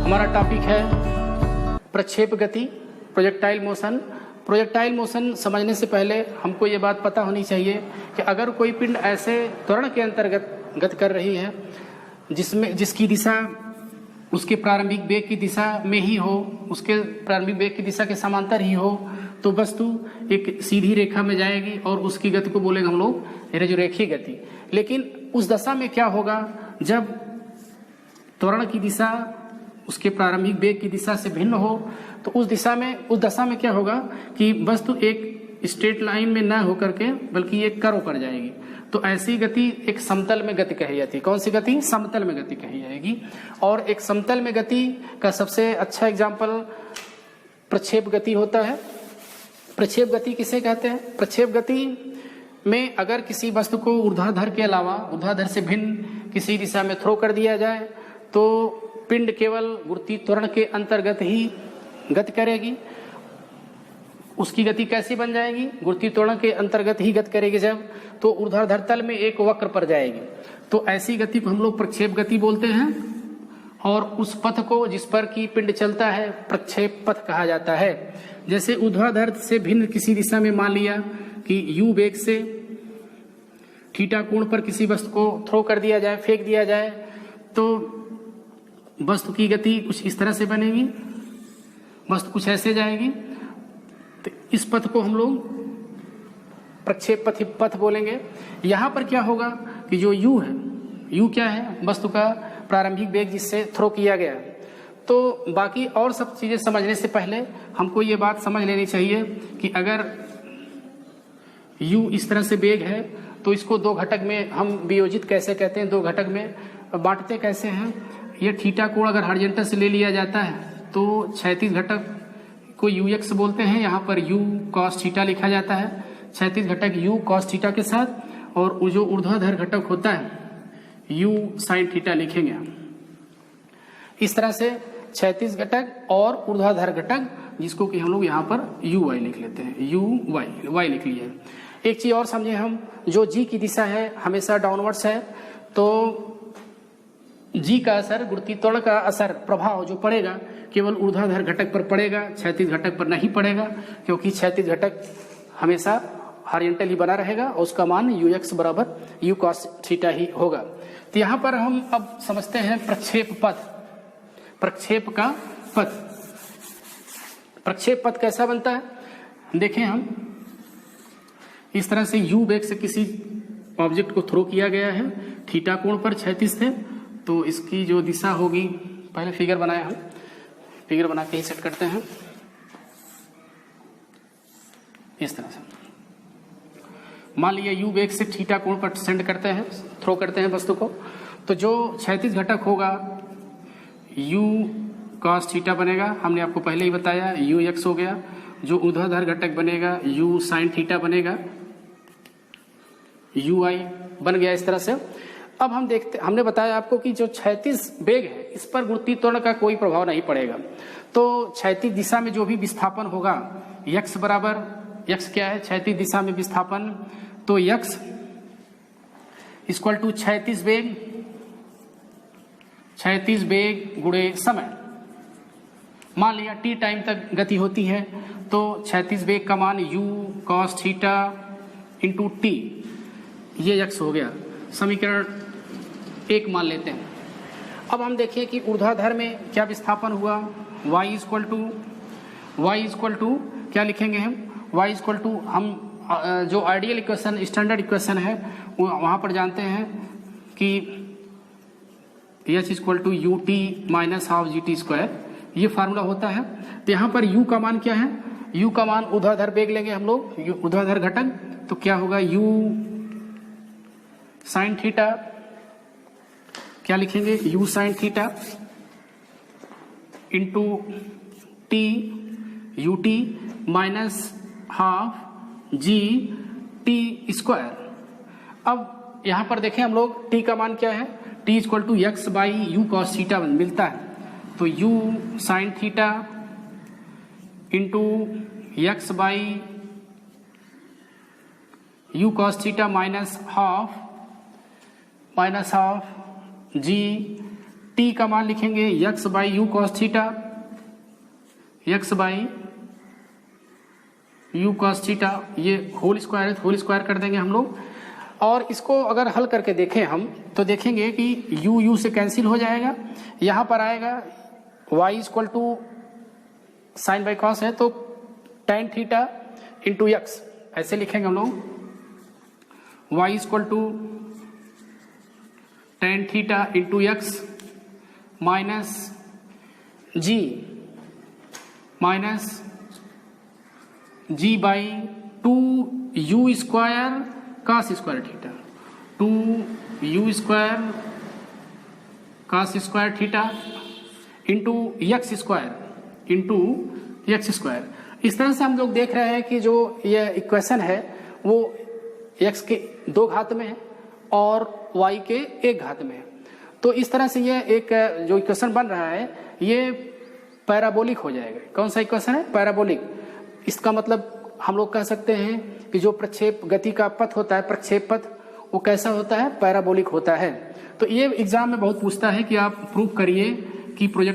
हमारा टॉपिक है प्रक्षेप गति, प्रोजेक्टाइल मोशन। प्रोजेक्टाइल मोशन समझने से पहले हमको ये बात पता होनी चाहिए कि अगर कोई पिंड ऐसे त्वरण के अंतर्गत गति कर रही है जिसकी दिशा उसके प्रारंभिक वेग की दिशा में ही हो, उसके प्रारंभिक वेग की दिशा के समांतर ही हो, तो वस्तु एक सीधी रेखा में जाएगी और उसकी गति को बोलेंगे हम लोग रेखीय गति। लेकिन उस दशा में क्या होगा, जब त्वरण की दिशा उसके प्रारंभिक वेग की दिशा से भिन्न हो, तो उस दशा में क्या होगा कि वस्तु एक स्ट्रेट लाइन में न होकर के बल्कि एक कर्व पर जाएगी। तो ऐसी गति एक समतल में गति कही जाती है। कौन सी गति? समतल में गति कही जाएगी। और एक समतल में गति का सबसे अच्छा एग्जाम्पल प्रक्षेप गति होता है। प्रक्षेप गति किसे कहते हैं? प्रक्षेप गति में अगर किसी वस्तु को ऊर्ध्वाधर के अलावा ऊर्ध्वाधर से भिन्न किसी दिशा में थ्रो कर दिया जाए तो पिंड केवल गुरुत्वीय त्वरण के अंतर्गत ही गति करेगी। उसकी गति कैसी बन जाएगी? गुरुत्वीय त्वरण के अंतर्गत ही गति करेगी जब, तो ऊर्ध्वाधर तल में एक वक्र पर जाएगी। तो ऐसी गति को हम लोग प्रक्षेप गति बोलते हैं। और उस पथ को जिस पर की पिंड चलता है प्रक्षेप पथ कहा जाता है। जैसे ऊर्ध्वाधर से भिन्न किसी दिशा में मान लिया कि u वेग से थीटा कोण पर किसी वस्तु को थ्रो कर दिया जाए, फेंक दिया जाए, तो वस्तु की गति कुछ इस तरह से बनेगी, वस्तु कुछ ऐसे जाएगी। तो इस पथ को हम लोग प्रक्षेप पथ बोलेंगे। यहां पर क्या होगा कि जो u है, u क्या है? वस्तु का प्रारंभिक वेग जिससे थ्रो किया गया। तो बाकी और सब चीजें समझने से पहले हमको ये बात समझ लेनी चाहिए कि अगर u इस तरह से वेग है तो इसको दो घटक में हम वियोजित कैसे कहते हैं, दो घटक में बांटते कैसे हैं? ये थीटा कोण अगर हॉरिजॉन्टल से ले लिया जाता है तो क्षैतिज घटक को ux बोलते हैं। यहाँ पर u cos थीटा लिखा जाता है, क्षैतिज घटक u cos थीटा के साथ, और जो ऊर्ध्वाधर घटक होता है u sin थीटा लिखेंगे। इस तरह से क्षैतिज घटक और ऊर्ध्वाधर घटक, जिसको कि हम लोग यहाँ पर uy लिख लेते हैं, y लिख लिए। एक चीज और समझे हम, जो g की दिशा है हमेशा डाउनवर्ड्स है, तो जी का असर, गुरुत्वीय त्वरण का असर, प्रभाव जो पड़ेगा केवल ऊर्ध्वाधर घटक पर पड़ेगा, क्षैतिज घटक पर नहीं पड़ेगा, क्योंकि क्षैतिज घटक हमेशा हॉरिजॉन्टल ही बना रहेगा और उसका मान ux बराबर u cos थीटा ही होगा। तो यहाँ पर हम अब समझते हैं प्रक्षेप पथ। प्रक्षेप का पथ, प्रक्षेप पथ कैसा बनता है? देखें हम, इस तरह से u वेग से किसी ऑब्जेक्ट को थ्रो किया गया है थीटा कोण पर क्षैतिज से, तो इसकी जो दिशा होगी, पहले फिगर बनाया, हम फिगर बना के ही सेट करते हैं इस तरह से। मान लिया u वेग से थीटा कोण पर सेंड करते हैं, थ्रो करते हैं वस्तु को, तो जो क्षैतिज घटक होगा u cos थीटा बनेगा, हमने आपको पहले ही बताया ux हो गया। जो ऊर्ध्वाधर घटक बनेगा u sin थीटा बनेगा, ui बन गया इस तरह से। अब हम देखते, हमने बताया आपको कि जो क्षैतिज वेग है इस पर गुरुत्वीय त्वरण का कोई प्रभाव नहीं पड़ेगा। तो क्षैतिज दिशा में जो भी विस्थापन होगा x बराबर, x क्या है? क्षैतिज दिशा में विस्थापन, तो x इक्वल टू क्षैतिज वेग गुणे समय। मान लिया t टाइम तक गति होती है तो क्षैतिज वेग का मान u cos theta into t, ये x हो गया। समीकरण 1 मान लेते हैं। अब हम देखिए कि ऊर्ध्वाधर में क्या विस्थापन हुआ, y इक्वल टू क्या लिखेंगे हम? y इक्वल टू, हम जो आइडियल इक्वेशन, स्टैंडर्ड इक्वेशन है वहां पर जानते हैं कि h equal to u t minus half g t square, ये फार्मूला होता है। तो यहाँ पर u का मान क्या है? u का मान ऊर्ध्वाधर वेग लेंगे हम लोग, ऊर्ध्वाधर घटक, तो क्या होगा? u sin थीटा, क्या लिखेंगे? u sin theta into T U t minus half g t square. अब यहां पर देखें हम लोग t का मान क्या है? t equal to x by u cos theta मिलता है, तो u sin theta into x by u cos theta minus half g t का मान लिखेंगे x by u cos theta, x by u cos theta, ये whole square है, whole square कर देंगे हम लोग। और इसको अगर हल करके देखें हम तो देखेंगे कि यू यू से कैंसिल हो जाएगा, यहाँ पर आएगा y equal to sine by cos है तो tan थीटा इंटू यक्स, ऐसे लिखेंगे हम लोग, y equal to tan theta into x minus g by 2u square cos square theta, 2u square cos square theta into x square. इस तरह से हम लोग देख रहे हैं कि जो ये इक्वेशन है वो x के 2 घात में है और y के 1 घात में है। तो इस तरह से ये एक जो इक्वेशन बन रहा है ये पैराबोलिक हो जाएगा। कौन सा इक्वेशन है? पैराबोलिक। इसका मतलब हम लोग कह सकते हैं कि जो प्रक्षेप गति का पथ होता है, प्रक्षेप पथ, वो कैसा होता है? पैराबोलिक होता है। तो ये एग्जाम में बहुत पूछता है कि आप प्रूव करिए कि प्रोजेक्ट